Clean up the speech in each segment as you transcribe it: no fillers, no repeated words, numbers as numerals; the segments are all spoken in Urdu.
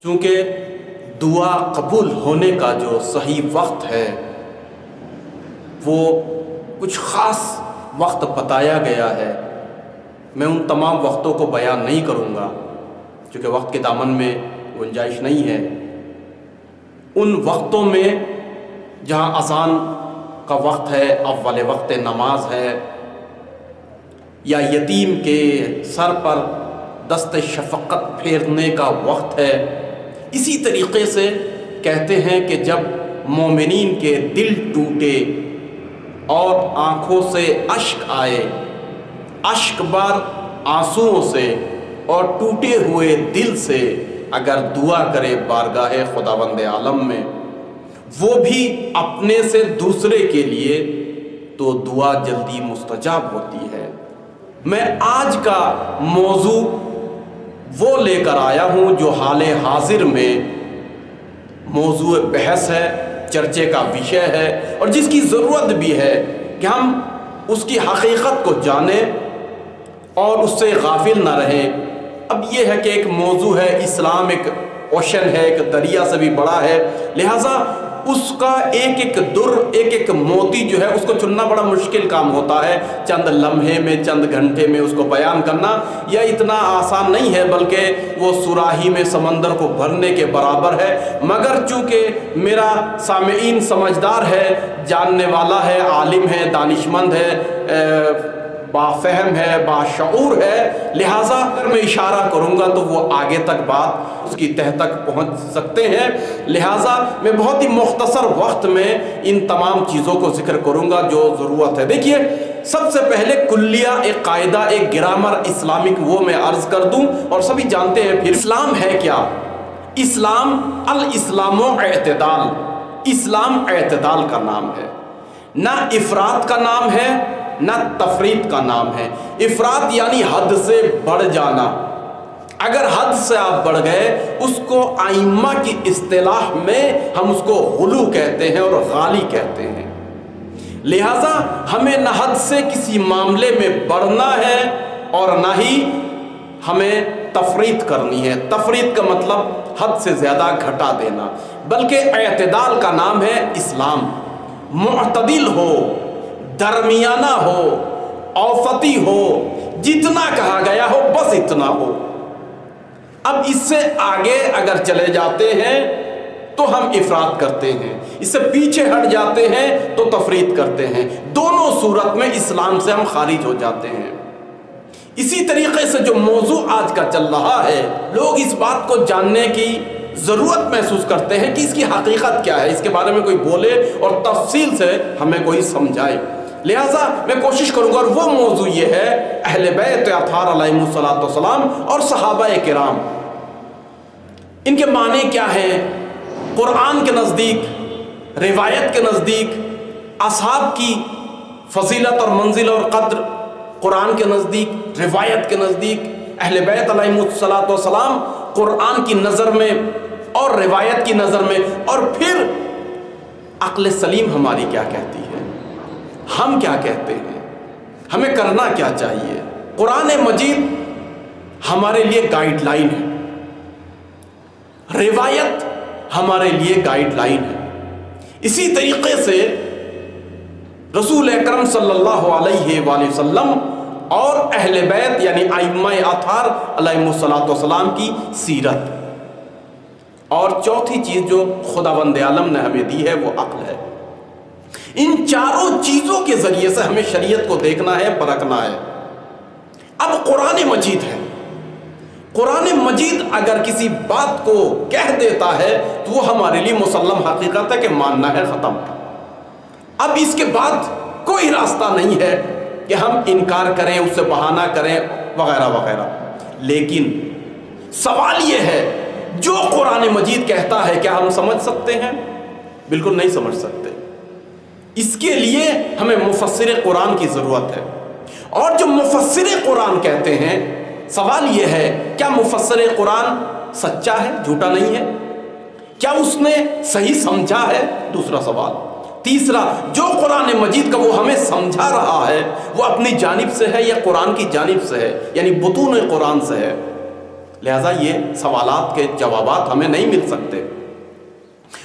چونکہ دعا قبول ہونے کا جو صحیح وقت ہے وہ کچھ خاص وقت بتایا گیا ہے، میں ان تمام وقتوں کو بیان نہیں کروں گا چونکہ وقت کے دامن میں گنجائش نہیں ہے۔ ان وقتوں میں جہاں اذان کا وقت ہے، اول وقت نماز ہے، یا یتیم کے سر پر دست شفقت پھیرنے کا وقت ہے، اسی طریقے سے کہتے ہیں کہ جب مومنین کے دل ٹوٹے اور آنکھوں سے اشک آئے، اشک بار آنسوؤں سے اور ٹوٹے ہوئے دل سے اگر دعا کرے بارگاہ خداوند عالم میں، وہ بھی اپنے سے دوسرے کے لیے، تو دعا جلدی مستجاب ہوتی ہے۔ میں آج کا موضوع وہ لے کر آیا ہوں جو حال حاضر میں موضوع بحث ہے، چرچے کا وشے ہے، اور جس کی ضرورت بھی ہے کہ ہم اس کی حقیقت کو جانیں اور اس سے غافل نہ رہیں۔ اب یہ ہے کہ ایک موضوع ہے، اسلام ایک اوشن ہے، ایک دریا سے بھی بڑا ہے، لہٰذا اس کا ایک ایک در، ایک ایک موتی جو ہے اس کو چننا بڑا مشکل کام ہوتا ہے۔ چند لمحے میں، چند گھنٹے میں اس کو بیان کرنا یہ اتنا آسان نہیں ہے، بلکہ وہ صراحی میں سمندر کو بھرنے کے برابر ہے۔ مگر چونکہ میرا سامعین سمجھدار ہے، جاننے والا ہے، عالم ہے، دانشمند ہے، بافہم ہے، باشعور ہے، لہٰذا اگر میں اشارہ کروں گا تو وہ آگے تک بات اس کی تہ تک پہنچ سکتے ہیں، لہٰذا میں بہت ہی مختصر وقت میں ان تمام چیزوں کو ذکر کروں گا جو ضرورت ہے۔ دیکھیے، سب سے پہلے کلیہ، ایک قاعدہ، ایک گرامر اسلامک وہ میں عرض کر دوں، اور سبھی جانتے ہیں پھر اسلام ہے کیا۔ اسلام، الاسلام و اعتدال، اسلام اعتدال کا نام ہے، نہ افراط کا نام ہے نہ تفریط کا نام ہے۔ افراط یعنی حد سے بڑھ جانا، اگر حد سے آپ بڑھ گئے، اس کو ائمہ کی اصطلاح میں ہم اس کو غلو کہتے ہیں اور غالی کہتے ہیں۔ لہٰذا ہمیں نہ حد سے کسی معاملے میں بڑھنا ہے اور نہ ہی ہمیں تفریط کرنی ہے۔ تفریط کا مطلب حد سے زیادہ گھٹا دینا، بلکہ اعتدال کا نام ہے اسلام۔ معتدل ہو، درمیانہ ہو، اوسطی ہو، جتنا کہا گیا ہو بس اتنا ہو۔ اب اس سے آگے اگر چلے جاتے ہیں تو ہم افراط کرتے ہیں، اس سے پیچھے ہٹ جاتے ہیں تو تفریط کرتے ہیں، دونوں صورت میں اسلام سے ہم خارج ہو جاتے ہیں۔ اسی طریقے سے جو موضوع آج کا چل رہا ہے، لوگ اس بات کو جاننے کی ضرورت محسوس کرتے ہیں کہ اس کی حقیقت کیا ہے، اس کے بارے میں کوئی بولے اور تفصیل سے ہمیں کوئی سمجھائے۔ لہٰذا میں کوشش کروں گا، اور وہ موضوع یہ ہے اہل بیت اطہار علیہم الصلوۃ والسلام اور صحابہ کرام، ان کے معنی کیا ہیں قرآن کے نزدیک، روایت کے نزدیک، اصحاب کی فضیلت اور منزل اور قدر قرآن کے نزدیک، روایت کے نزدیک، اہل بیت علیہم الصلوۃ والسلام قرآن کی نظر میں اور روایت کی نظر میں، اور پھر عقل سلیم ہماری کیا کہتی ہے، ہم کیا کہتے ہیں، ہمیں کرنا کیا چاہیے۔ قرآن مجید ہمارے لیے گائیڈ لائن ہے، روایت ہمارے لیے گائیڈ لائن ہے۔ اسی طریقے سے رسول اکرم صلی اللہ علیہ وآلہ وسلم اور اہل بیت یعنی ائمہ اطہار علیہم الصلوۃ والسلام کی سیرت، اور چوتھی چیز جو خداوند عالم نے ہمیں دی ہے وہ عقل ہے۔ ان چاروں چیزوں کے ذریعے سے ہمیں شریعت کو دیکھنا ہے، پرکھنا ہے۔ اب قرآن مجید ہے، قرآن مجید اگر کسی بات کو کہہ دیتا ہے تو وہ ہمارے لیے مسلم حقیقت ہے کہ ماننا ہے، ختم۔ اب اس کے بعد کوئی راستہ نہیں ہے کہ ہم انکار کریں، اس سے بہانہ کریں وغیرہ وغیرہ۔ لیکن سوال یہ ہے، جو قرآن مجید کہتا ہے کیا ہم سمجھ سکتے ہیں؟ بالکل نہیں سمجھ سکتے۔ اس کے لیے ہمیں مفسر قرآن کی ضرورت ہے، اور جو مفسر قرآن کہتے ہیں، سوال یہ ہے کیا مفسر قرآن سچا ہے، جھوٹا نہیں ہے؟ کیا اس نے صحیح سمجھا ہے؟ دوسرا سوال۔ تیسرا، جو قرآن مجید کا وہ ہمیں سمجھا رہا ہے وہ اپنی جانب سے ہے یا قرآن کی جانب سے ہے، یعنی بطون قرآن سے ہے؟ لہذا یہ سوالات کے جوابات ہمیں نہیں مل سکتے۔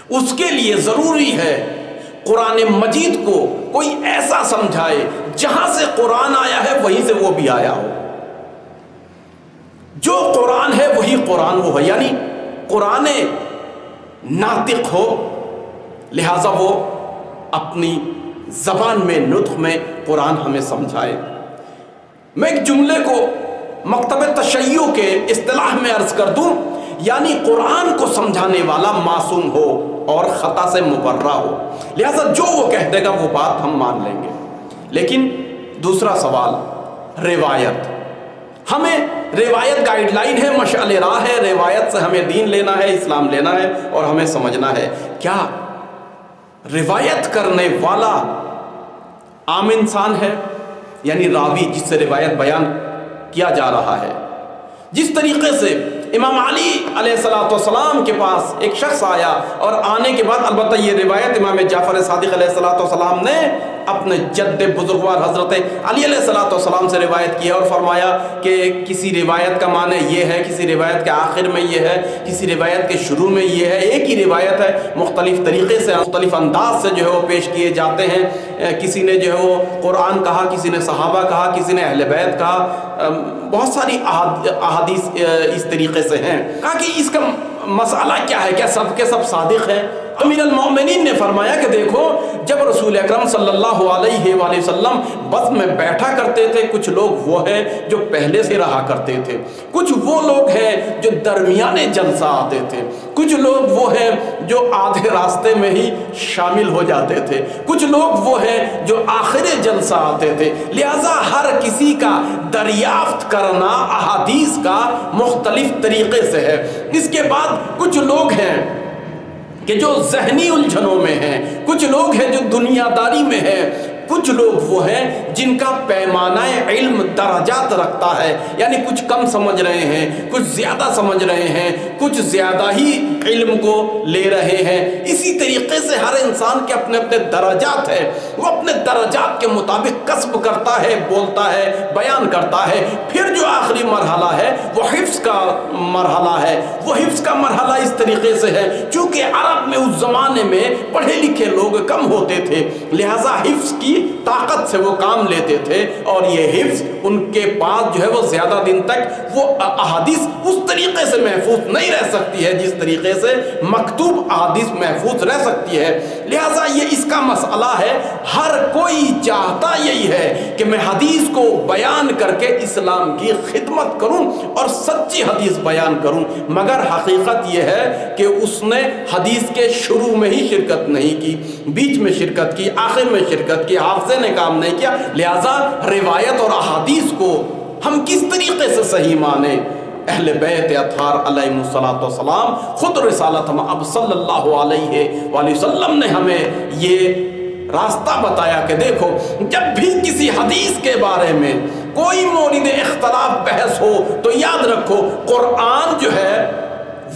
اس کے لیے ضروری ہے قرآن مجید کو کوئی ایسا سمجھائے جہاں سے قرآن آیا ہے وہیں سے وہ بھی آیا ہو، جو قرآن ہے وہی قرآن وہ ہے، یعنی قرآن ناطق ہو، لہذا وہ اپنی زبان میں نطق میں قرآن ہمیں سمجھائے۔ میں ایک جملے کو مکتب تشیع کے اصطلاح میں عرض کر دوں، یعنی قرآن کو سمجھانے والا معصوم ہو اور خطا سے مبرہ ہو، لہذا جو وہ کہہ دے گا وہ بات ہم مان لیں گے۔ لیکن دوسرا سوال، روایت، ہمیں روایت گائیڈ لائن ہے، مشعل راہ ہے، روایت سے ہمیں دین لینا ہے، اسلام لینا ہے اور ہمیں سمجھنا ہے۔ کیا روایت کرنے والا عام انسان ہے، یعنی راوی جس سے روایت بیان کیا جا رہا ہے؟ جس طریقے سے امام علی علیہ السلام کے پاس ایک شخص آیا اور آنے کے بعد، البتہ یہ روایت امام جعفر صادق علیہ السلام نے اپنے جد بزرگوار حضرت علی علیہ السلام سے روایت کی ہے اور فرمایا کہ کسی روایت کا معنی یہ ہے، کسی روایت کے آخر میں یہ ہے، کسی روایت کے شروع میں یہ ہے، ایک ہی روایت ہے، مختلف طریقے سے مختلف انداز سے جو ہے وہ پیش کیے جاتے ہیں۔ کسی نے جو ہے وہ قرآن کہا، کسی نے صحابہ کہا، کسی نے اہل بیت کہا، بہت ساری احادیث اس طریقے سے ہیں۔ کہا کہ اس کا مسئلہ کیا ہے، کیا سب کے سب صادق ہیں؟ امیر المومنین نے فرمایا کہ دیکھو، جب رسول اکرم صلی اللہ علیہ وآلہ وسلم بس میں بیٹھا کرتے تھے، کچھ لوگ وہ ہیں جو پہلے سے رہا کرتے تھے، کچھ وہ لوگ ہیں جو درمیانے جلسہ آتے تھے، کچھ لوگ وہ ہیں جو آدھے راستے میں ہی شامل ہو جاتے تھے، کچھ لوگ وہ ہیں جو آخر جلسہ آتے تھے۔ لہذا ہر کسی کا دریافت کرنا احادیث کا مختلف طریقے سے ہے۔ اس کے بعد کچھ لوگ ہیں کہ جو ذہنی الجھنوں میں ہیں، کچھ لوگ ہیں جو دنیا داری میں ہیں، کچھ لوگ وہ ہیں جن کا پیمانہ علم درجات رکھتا ہے، یعنی کچھ کم سمجھ رہے ہیں، کچھ زیادہ سمجھ رہے ہیں، کچھ زیادہ ہی علم کو لے رہے ہیں۔ اسی طریقے سے ہر انسان کے اپنے اپنے درجات ہیں، وہ اپنے درجات کے مطابق کسب کرتا ہے، بولتا ہے، بیان کرتا ہے۔ پھر جو آخری مرحلہ ہے وہ حفظ کا مرحلہ ہے۔ وہ حفظ کا مرحلہ اس طریقے سے ہے، چونکہ عرب میں اس زمانے میں پڑھے لکھے لوگ کم ہوتے تھے، لہٰذا حفظ کی طاقت سے وہ کام لیتے تھے، اور یہ حفظ ان کے پاس جو ہے وہ زیادہ دن تک وہ احادیث اس طریقے سے محفوظ نہیں رہ سکتی ہے جس طریقے سے مکتوب احادیث محفوظ رہ سکتی ہے۔ لہٰذا یہ اس کا مسئلہ ہے، ہر کوئی چاہتا یہی ہے کہ میں حدیث کو بیان کر کے اسلام کی خدمت کروں اور سچی حدیث بیان کروں، مگر حقیقت یہ ہے کہ اس نے حدیث کے شروع میں ہی شرکت نہیں کی، بیچ میں شرکت کی، آخر میں شرکت کی، حافظے نے کام نہیں کیا۔ لہٰذا روایت اور احادیث کو ہم کس طریقے سے صحیح مانیں؟ اہل بیت اطہار علیہم السلام، خود رسالت اب صلی اللہ علیہ وآلہ وسلم نے ہمیں یہ راستہ بتایا کہ دیکھو، جب بھی کسی حدیث کے بارے میں کوئی مورد اختلاف بحث ہو تو یاد رکھو قرآن جو ہے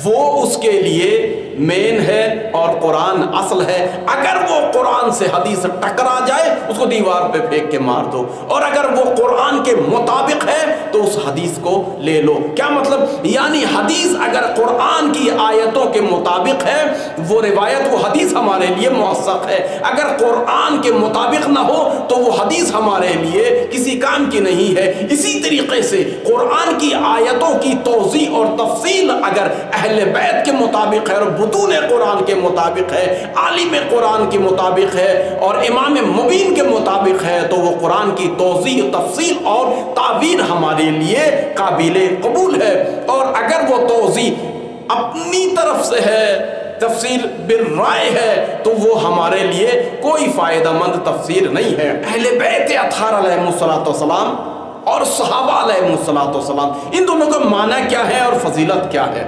وہ اس کے لیے مین ہے اور قرآن اصل ہے۔ اگر وہ قرآن سے حدیث ٹکرا جائے اس کو دیوار پہ پھینک کے مار دو، اور اگر وہ قرآن کے مطابق ہے تو اس حدیث کو لے لو۔ کیا مطلب؟ یعنی حدیث اگر قرآن کی آیتوں کے مطابق ہے وہ روایت، وہ حدیث ہمارے لیے موثق ہے، اگر قرآن کے مطابق نہ ہو تو وہ حدیث ہمارے لیے کسی کام کی نہیں ہے۔ اسی طریقے سے قرآن کی آیتوں کی توضیح اور تفصیل اگر اہل بیت کے مطابق ہے اور بطون قرآن کے مطابق ہے، عالم قرآن کے مطابق ہے اور امام مبین کے مطابق ہے، تو وہ قرآن کی توضیح، تفصیل اور تعبیر ہمارے لیے قابل قبول ہے۔ اور اگر وہ توضیح اپنی طرف سے ہے، تفسیر بالرائے ہے، تو وہ ہمارے لیے کوئی فائدہ مند تفسیر نہیں ہے۔ اہل بیت اطہار علیہم السلام اور صحابہ علیہم السلام، ان دونوں کا معنی کیا ہے اور فضیلت کیا ہے؟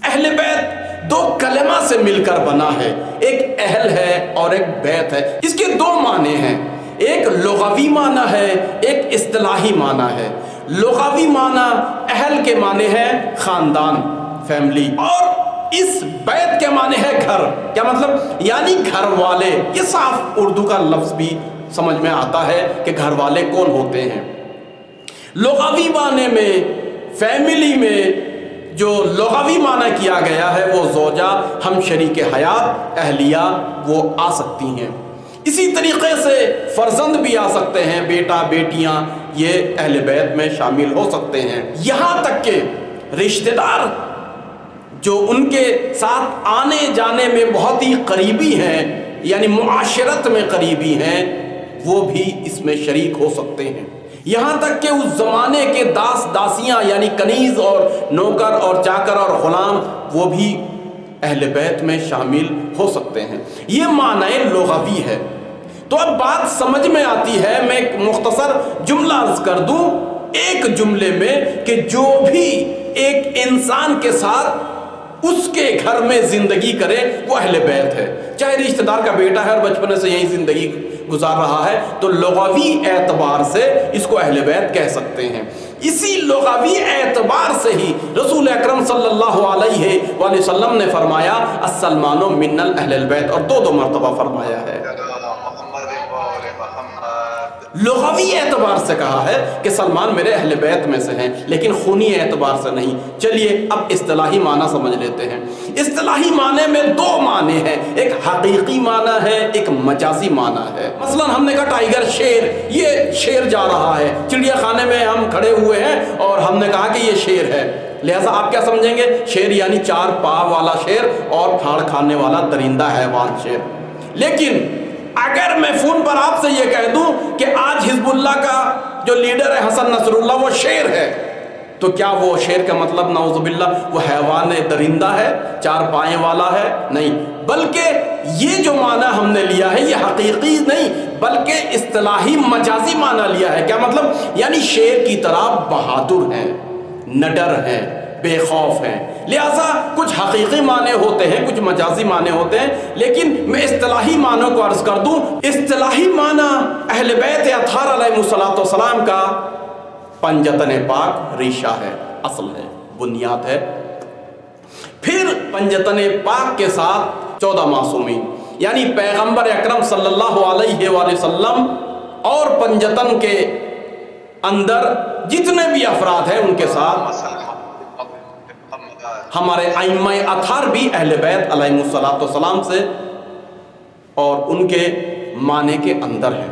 اہل بیت دو کلمہ سے مل کر بنا ہے، ایک اہل ہے اور ایک بیت ہے۔ اس کے دو معنی ہیں، ایک لغوی معنی ہے، ایک اصطلاحی معنی ہے۔ لغوی معنی اہل کے معنی ہے خاندان، فیملی، اور اس بیت کے معنی ہے گھر۔ کیا مطلب؟ یعنی گھر والے۔ یہ صاف اردو کا لفظ بھی سمجھ میں آتا ہے کہ گھر والے کون ہوتے ہیں۔ لغوی معنی میں فیملی میں جو لغوی معنی کیا گیا ہے وہ زوجہ، ہم شریک حیات، اہلیہ وہ آ سکتی ہیں۔ اسی طریقے سے فرزند بھی آ سکتے ہیں، بیٹا بیٹیاں یہ اہل بیت میں شامل ہو سکتے ہیں۔ یہاں تک کہ رشتہ دار جو ان کے ساتھ آنے جانے میں بہت ہی قریبی ہیں، یعنی معاشرت میں قریبی ہیں، وہ بھی اس میں شریک ہو سکتے ہیں۔ یہاں تک کہ اس زمانے کے داس داسیاں یعنی کنیز اور نوکر اور چاکر اور غلام وہ بھی اہل بیت میں شامل ہو سکتے ہیں۔ یہ معنی لغوی ہے۔ تو اب بات سمجھ میں آتی ہے، میں ایک مختصر جملہ عرض کر دوں ایک جملے میں کہ جو بھی ایک انسان کے ساتھ اس کے گھر میں زندگی کرے وہ اہل بیت ہے، چاہے رشتہ دار کا بیٹا ہے اور بچپنے سے یہی زندگی گزار رہا ہے، تو لغوی اعتبار سے اس کو اہل بیت کہہ سکتے ہیں۔ اسی لغوی اعتبار سے ہی رسول اکرم صلی اللہ علیہ وآلہ وسلم نے فرمایا السلمان من اہل البیت، اور دو مرتبہ فرمایا ہے۔ لغوی اعتبار سے کہا ہے کہ سلمان میرے اہل بیت میں سے ہیں، لیکن خونی اعتبار سے نہیں۔ چلیے اب اصطلاحی معنی سمجھ لیتے ہیں۔ اصطلاحی معنی میں دو معنی ہیں، ایک حقیقی معنی ہے، ایک مجازی معنی ہے۔ مثلا ہم نے کہا ٹائیگر، شیر، یہ شیر جا رہا ہے، چڑیا خانے میں ہم کھڑے ہوئے ہیں اور ہم نے کہا کہ یہ شیر ہے، لہذا آپ کیا سمجھیں گے؟ شیر یعنی چار پاؤں والا شیر اور پھاڑ کھانے والا درندہ حیوان شیر۔ لیکن اگر میں فون پر آپ سے یہ کہہ دوں کہ آج حزب اللہ کا جو لیڈر ہے حسن نصر اللہ وہ شیر ہے، تو کیا وہ شیر کا مطلب نعوذ باللہ وہ حیوان درندہ ہے، چار پائیں والا ہے؟ نہیں، بلکہ یہ جو معنی ہم نے لیا ہے یہ حقیقی نہیں بلکہ اصطلاحی مجازی معنی لیا ہے۔ کیا مطلب؟ یعنی شیر کی طرح بہادر ہیں، نڈر ہیں، بے خوف ہیں۔ لہذا کچھ حقیقی معنی ہوتے ہیں، کچھ مجازی معنی ہوتے ہیں، لیکن میں اصطلاحی معنوں کو عرض کر دوں۔ اصطلاحی معنی اہل بیت اطہار علیہ السلام کا پنجتن پاک ریشہ ہے، اصل ہے، بنیاد ہے۔ پھر پنجتن پاک کے ساتھ 14 معصومین، یعنی پیغمبر اکرم صلی اللہ علیہ وآلہ وسلم اور پنجتن کے اندر جتنے بھی افراد ہیں ان کے ساتھ ہمارے ائمہ اطہار بھی اہل بیت علیہ السلام سے اور ان کے معنی کے اندر ہیں،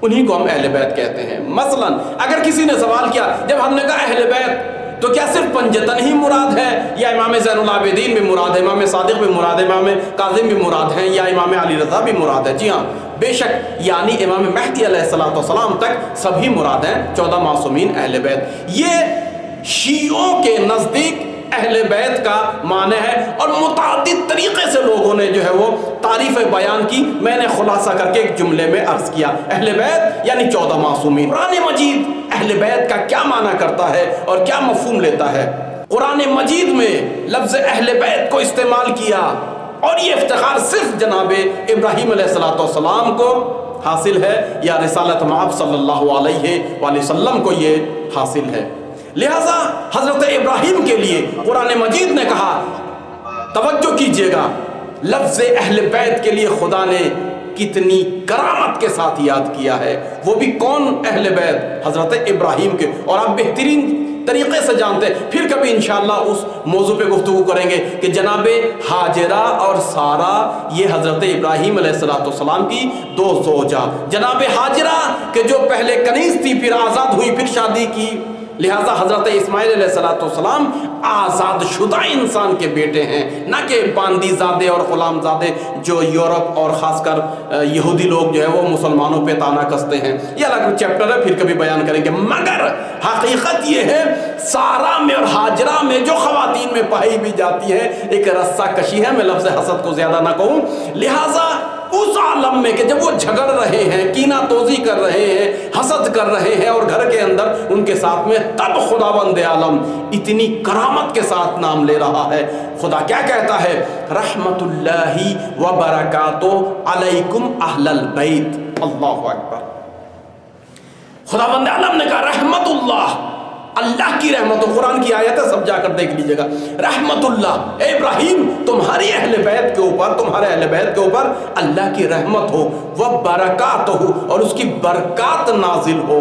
انہی کو ہم اہل بیت کہتے ہیں۔ مثلا اگر کسی نے سوال کیا جب ہم نے کہا اہل بیت تو کیا صرف پنجتن ہی مراد ہے یا امام زین العابدین بھی مراد ہے، امام صادق بھی مراد ہے، امام کاظم بھی مراد ہیں، یا امام علی رضا بھی مراد ہے؟ جی ہاں، بے شک، یعنی امام مہدی علیہ السلام تک سبھی مراد ہیں، 14 معصومین اہل بیت۔ یہ شیعوں کے نزدیک اہل بیت کا معنی ہے، اور متعدد طریقے سے لوگوں نے جو ہے وہ تعریف بیان کی، میں نے خلاصہ کر کے ایک جملے میں عرض کیا، اہل بیت یعنی 14 معصومین۔ قرآن مجید اہل بیت کا کیا معنی کرتا ہے اور کیا مفہوم لیتا ہے؟ قرآن مجید میں لفظ اہل بیت کو استعمال کیا، اور یہ افتخار صرف جناب ابراہیم علیہ السلام کو حاصل ہے یا رسالت مآب صلی اللہ علیہ وآلہ وسلم کو یہ حاصل ہے۔ لہذا حضرت ابراہیم کے لیے قرآن مجید نے کہا، توجہ کیجئے گا، لفظ اہل بیت کے لیے خدا نے کتنی کرامت کے ساتھ یاد کیا ہے، وہ بھی کون؟ اہل بیت، حضرت ابراہیم کے، اور آپ بہترین طریقے سے جانتے ہیں۔ پھر کبھی انشاءاللہ اس موضوع پہ گفتگو کریں گے کہ جناب ہاجرہ اور سارہ یہ حضرت ابراہیم علیہ السلام کی 2 زوجہ، جناب ہاجرہ کہ جو پہلے کنیز تھی پھر آزاد ہوئی پھر شادی کی، لہذا حضرت اسماعیل علیہ السلام آزاد شدہ انسان کے بیٹے ہیں، نہ کہ باندی زادے اور غلام زادے جو یورپ اور خاص کر یہودی لوگ جو ہے وہ مسلمانوں پہ تانا کستے ہیں۔ یہ الگ چیپٹر ہے، پھر کبھی بیان کریں گے۔ مگر حقیقت یہ ہے سارہ میں اور ہاجرہ میں جو خواتین میں پائی بھی جاتی ہے ایک رسہ کشی ہے، میں لفظ حسد کو زیادہ نہ کہوں۔ لہذا اس عالم میں کہ جب وہ جھگڑ رہے ہیں، کینہ توزی کر رہے ہیں، حسد کر رہے ہیں، اور گھر کے اندر ان کے ساتھ میں، تب خداوند عالم اتنی کرامت کے ساتھ نام لے رہا ہے۔ خدا کیا کہتا ہے؟ رحمت اللہ وبرکاتہ علیکم اہل البیت۔ اللہ اکبر۔ خداوند عالم نے کہا رحمت اللہ کی رحمت ہو۔ قرآن کی آیت ہے، سب جا کر دیکھ لیجئے گا۔ رحمت اللہ، اے ابراہیم تمہاری اہل بیت کے اوپر، تمہارے اہل بیت کے اوپر اللہ کی رحمت ہو، وہ برکات ہو، اور اس کی برکات نازل ہو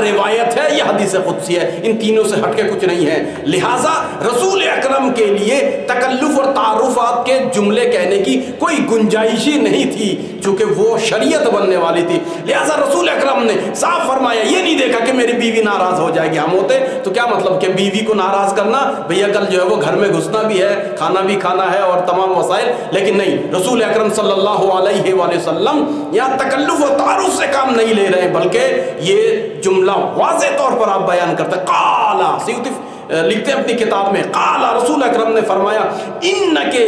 روایت ہے یا حدیث قدسی ہے، ان تینوں سے ہٹ کے کچھ نہیں ہے۔ لہٰذا رسول اکرم کے لیے تکلف اور تعارفات کے جملے کہنے کی کوئی گنجائش ہی نہیں تھی، چونکہ وہ شریعت بننے والی تھی۔ لہٰذا رسول اکرم نے صاف فرمایا، یہ نہیں دیکھا کہ میری بیوی ناراض ہو جائے گی۔ ہم ہوتے تو کیا مطلب کہ بیوی کو ناراض کرنا، بھیا کل جو ہے وہ گھر میں گھسنا بھی ہے، کھانا بھی کھانا ہے اور تمام وسائل، لیکن نہیں، رسول اکرم صلی اللہ علیہ وآلہ وسلم یہاں تکلف و تعارف سے کام نہیں لے رہے، بلکہ یہ جملہ واضح طور پر آپ بیان کرتے ہیں۔ قالا، سیوطی لکھتے ہیں اپنی کتاب میں، قالا، رسول اکرم نے فرمایا، انکے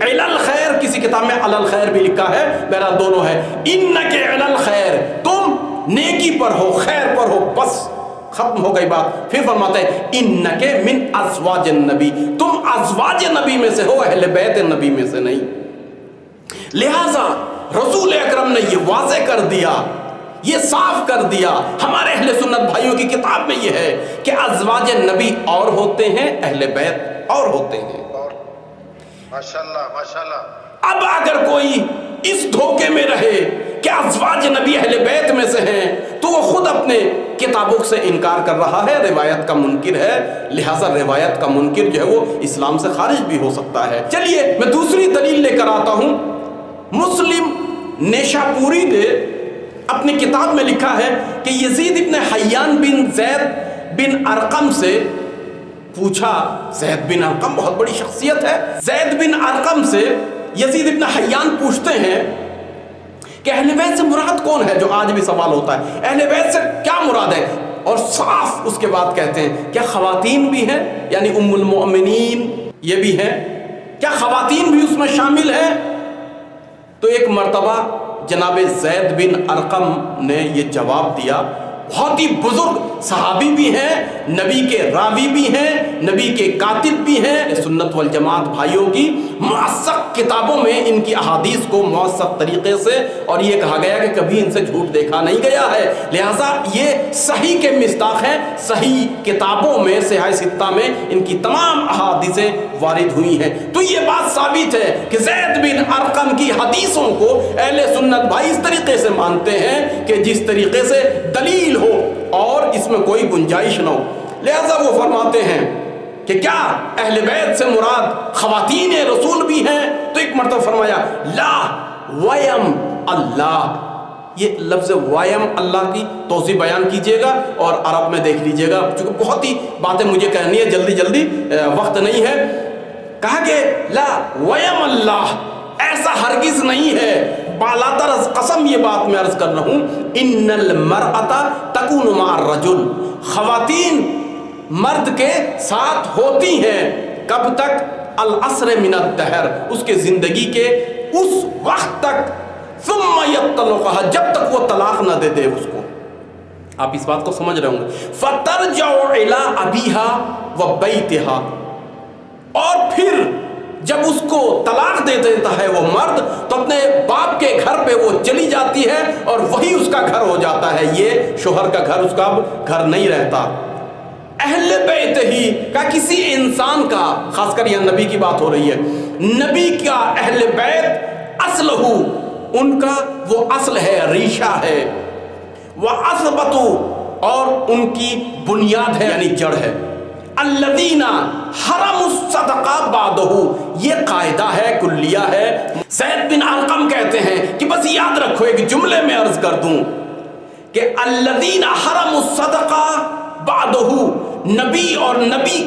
علی الخیر، کسی کتاب میں علی الخیر بھی لکھا ہے، بہرحال دونوں ہے، انکے علی الخیر، تم نیکی پر ہو، خیر پر ہو، بس ختم ہو گئی بات۔ پھر فرماتا ہے انکے من ازواج النبی، تم ازواج نبی میں سے ہو، اہل بیت نبی میں سے نہیں۔ لہٰذا رسول اکرم نے یہ واضح کر دیا، یہ صاف کر دیا، ہمارے اہل سنت بھائیوں کی کتاب میں یہ ہے کہ ازواج نبی اور ہوتے ہیں، اہل بیت اور ہوتے ہیں۔ ماشاءاللہ ماشاءاللہ۔ اب اگر کوئی اس دھوکے میں رہے کہ ازواج نبی اہل بیت میں سے ہیں تو وہ خود اپنے کتابوں سے انکار کر رہا ہے، روایت کا منکر ہے۔ لہٰذا روایت کا منکر جو ہے وہ اسلام سے خارج بھی ہو سکتا ہے۔ چلیے میں دوسری دلیل لے کر آتا ہوں۔ مسلم نیشاپوری نے اپنی کتاب میں لکھا ہے کہ یزید ابن حیان بن زید بن ارقم سے پوچھا، زید بن ارقم بہت بڑی شخصیت ہے، زید بن ارقم سے یزید ابن حیان پوچھتے ہیں کہ اہل بیت سے مراد کون ہے، جو آج بھی سوال ہوتا ہے، اہل بیت سے کیا مراد ہے؟ اور صاف اس کے بعد کہتے ہیں کیا خواتین بھی ہیں، یعنی ام المؤمنین یہ بھی ہیں، کیا خواتین بھی اس میں شامل ہیں؟ تو ایک مرتبہ جناب زید بن ارقم نے یہ جواب دیا، بہت ہی بزرگ صحابی بھی ہیں، نبی کے راوی بھی ہیں، نبی کے کاتب بھی ہیں، سنت والجماعت بھائیوں کی موثق کتابوں میں ان کی احادیث کو موثق طریقے سے، اور یہ کہا گیا کہ کبھی ان سے جھوٹ دیکھا نہیں گیا ہے، لہٰذا یہ صحیح کے مصداق ہیں، صحیح کتابوں میں صحیح ستہ میں ان کی تمام احادیثیں وارد ہوئی ہیں۔ تو یہ بات ثابت ہے کہ زید بن ارقم کی حدیثوں کو اہل سنت بھائی اس طریقے سے مانتے ہیں کہ جس طریقے سے دلیل ہو اور اس میں کوئی گنجائش نہ ہو۔ لہذا وہ فرماتے ہیں کہ کیا اہل بیت سے مراد خواتین رسول بھی ہیں؟ تو ایک مرتبہ فرمایا لا ویم اللہ، یہ لفظ ویم اللہ کی توضیح بیان کیجئے گا اور عرب میں دیکھ لیجئے گا، چونکہ بہت ہی باتیں مجھے کہنی ہے، جلدی وقت نہیں ہے۔ کہا کہ لا ویم اللہ، ایسا ہرگز نہیں ہے، بالاتر قسم یہ بات میں عرض کر رہا ہوں، ان المرأۃ تکون مع الرجل، خواتین مرد کے ساتھ ہوتی ہیں، کب تک؟ العصر من الدہر، اس کے زندگی کے اس وقت تک، ثم یطلقها، جب تک وہ طلاق نہ دے اس کو۔ آپ اس بات کو سمجھ رہے ہوں گے۔ فترجع الی ابیہا وبیتہا، اور پھر جب اس کو طلاق دے دیتا ہے وہ مرد تو اپنے باپ کے گھر پہ وہ چلی جاتی ہے اور وہی اس کا گھر ہو جاتا ہے، یہ شوہر کا گھر اس کا گھر نہیں رہتا۔ اہل بیت ہی کا کسی انسان کا، خاص کر یہ نبی کی بات ہو رہی ہے، نبی کا اہل بیت اصل ہو، ان کا وہ اصل ہے، ریشہ ہے، وہ اثبت، اور ان کی بنیاد ہے یعنی جڑ ہے۔ الذین حرموا الصدقہ بعدہ، یہ قاعدہ ہے، کلیہ ہے۔ زید بن ارقم کہتے ہیں کہ بس یاد رکھو، ایک جملے میں عرض کر دوں کہ الذین حرموا الصدقہ بعدہ، نبی اور نبی